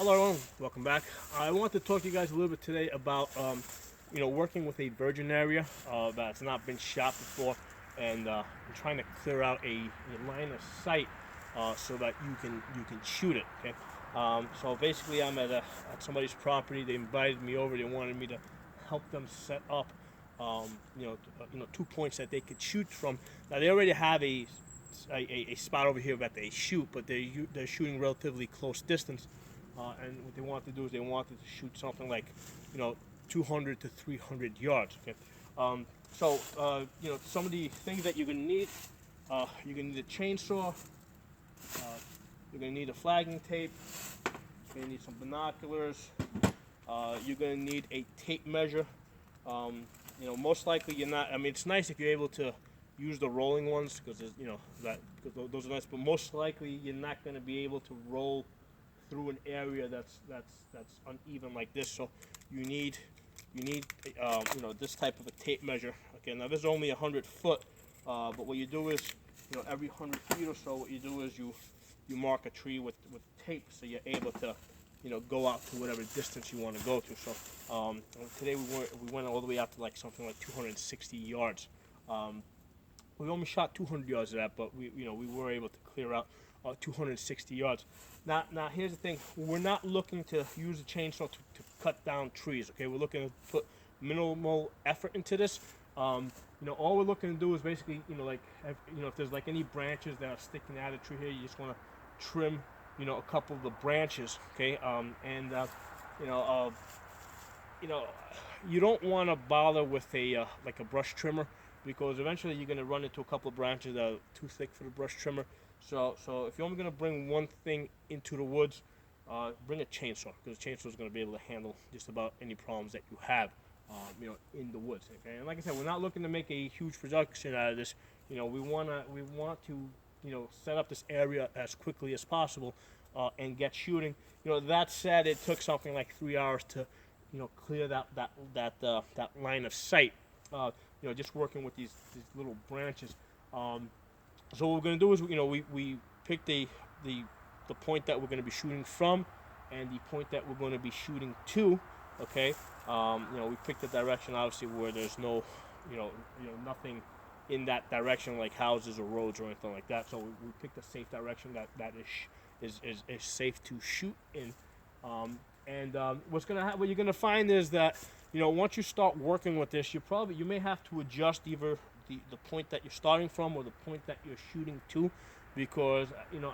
Hello everyone, welcome back. I want to talk to you guys a little bit today about working with a virgin area that's not been shot before, and trying to clear out a line of sight so that you can shoot it. Okay, so basically I'm at somebody's property. They invited me over. They wanted me to help them set up 2 points that they could shoot from. Now they already have a spot over here that they shoot, but they're shooting relatively close distance. And what they wanted to do is they wanted to shoot something like, 200 to 300 yards. Okay, some of the things that you're gonna need, you're gonna need a chainsaw, you're gonna need a flagging tape, you're gonna need some binoculars, you're gonna need a tape measure. Most likely you're not. I mean, it's nice if you're able to use the rolling ones because those are nice, but most likely you're not gonna be able to roll through an area that's uneven like this. So you need this type of a tape measure. Okay, now this is only 100 foot, but what you do is, every 100 feet or so, what you do is you mark a tree with tape, so you're able to go out to whatever distance you want to go to. So today we went all the way out to like something like 260 yards. We only shot 200 yards of that, but we were able to clear out 260 yards. Now here's the thing: we're not looking to use a chainsaw to cut down trees. Okay, we're looking to put minimal effort into this. All we're looking to do is basically, if there's like any branches that are sticking out of the tree here, you just want to trim, a couple of the branches. Okay, you don't want to bother with a like a brush trimmer, because eventually you're going to run into a couple of branches that are too thick for the brush trimmer. So if you're only going to bring one thing into the woods, bring a chainsaw, because the chainsaw is going to be able to handle just about any problems that you have, in the woods. Okay, and like I said, we're not looking to make a huge production out of this. We want to set up this area as quickly as possible and get shooting. That said, it took something like 3 hours to clear that line of sight. Just working with these little branches. So what we're going to do is, we pick the point that we're going to be shooting from, and the point that we're going to be shooting to. Okay, we pick the direction, obviously, where there's no, nothing in that direction, like houses or roads or anything like that. So we picked a safe direction that is safe to shoot in. What you're gonna find is that, once you start working with this, you may have to adjust either the point that you're starting from or the point that you're shooting to, because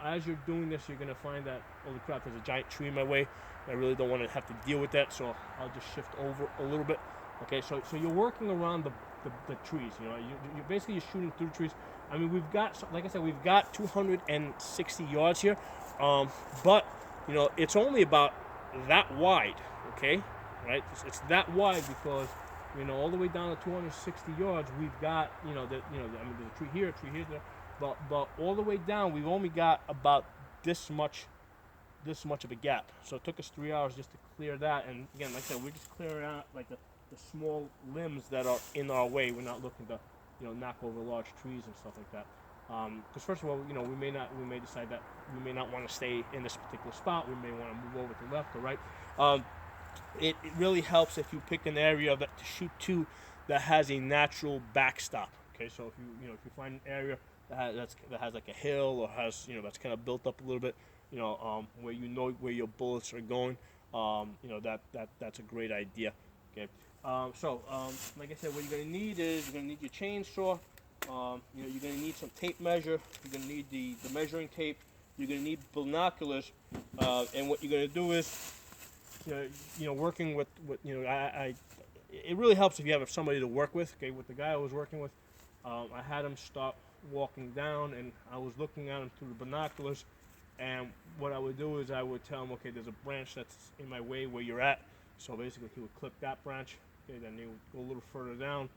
as you're doing this, you're gonna find that, holy crap, there's a giant tree in my way. I really don't want to have to deal with that, so I'll just shift over a little bit. Okay, so you're working around the trees. You're basically shooting through trees. I mean, we've got, like I said, we've got 260 yards here, but it's only about that wide. Okay, right? It's that wide because all the way down to 260 yards, we've got there's a tree here, there, but all the way down, we've only got about this much of a gap. So it took us 3 hours just to clear that. And again, like I said, we're just clearing out like the small limbs that are in our way. We're not looking to knock over large trees and stuff like that. Because first of all, we may decide that we may not want to stay in this particular spot. We may want to move over to the left or right. It really helps if you pick an area to shoot to that has a natural backstop. Okay, so if you find an area that has like a hill, or has that's kind of built up a little bit, where where your bullets are going, that's a great idea. Okay, like I said, what you're gonna need is you're gonna need your chainsaw. You're gonna need some tape measure. You're gonna need the measuring tape. You're gonna need binoculars, and what you're gonna do is, working with it really helps if you have somebody to work with. Okay, with the guy I was working with, I had him start walking down, and I was looking at him through the binoculars. And what I would do is I would tell him, okay, there's a branch that's in my way where you're at. So basically, he would clip that branch. Okay, then he would go a little further down.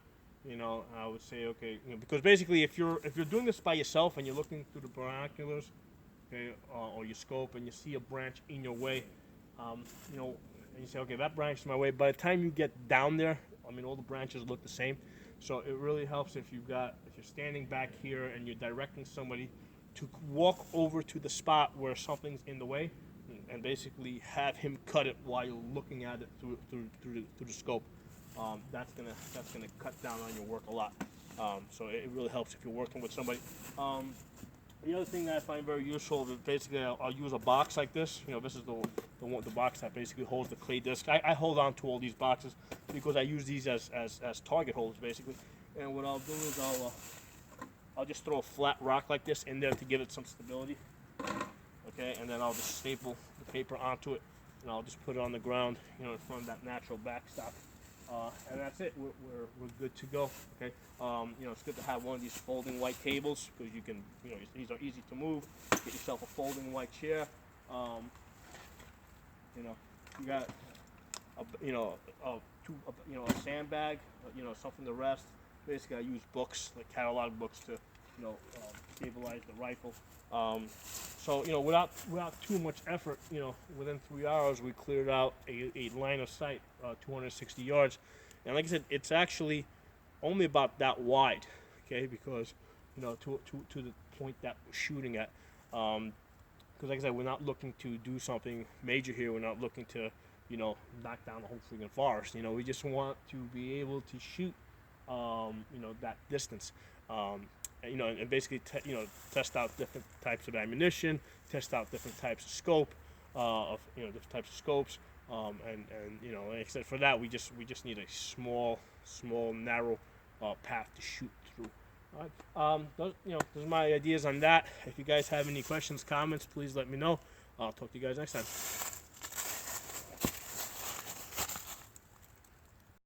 I would say, okay, because basically, if you're doing this by yourself and you're looking through the binoculars, okay, or your scope, and you see a branch in your way, and you say, okay, that branch is my way. By the time you get down there, all the branches look the same. So it really helps if you're standing back here and you're directing somebody to walk over to the spot where something's in the way. and basically have him cut it while you're looking at it through the scope. That's gonna cut down on your work a lot. So it really helps if you're working with somebody. The other thing that I find very useful is basically I'll use a box like this. This is the box that basically holds the clay disc. I hold on to all these boxes because I use these as target holders basically. And what I'll do is I'll just throw a flat rock like this in there to give it some stability. Okay, and then I'll just staple the paper onto it, and I'll just put it on the ground, in front of that natural backstop. And that's it. We're good to go. Okay. It's good to have one of these folding white tables because you can, these are easy to move. Get yourself a folding white chair. You got a sandbag. Something to rest. Basically, I use books, like catalog books, to stabilize the rifle. So without too much effort, within 3 hours we cleared out a line of sight, 260 yards, and like I said, it's actually only about that wide, okay, because to the point that we're shooting at, because like I said, we're not looking to do something major here. We're not looking to knock down the whole freaking forest. We just want to be able to shoot that distance. And basically, test out different types of ammunition, test out different types of scope, different types of scopes, and like I said, for that we just need a small, narrow path to shoot through. All right. Those are my ideas on that. If you guys have any questions, comments, please let me know. I'll talk to you guys next time.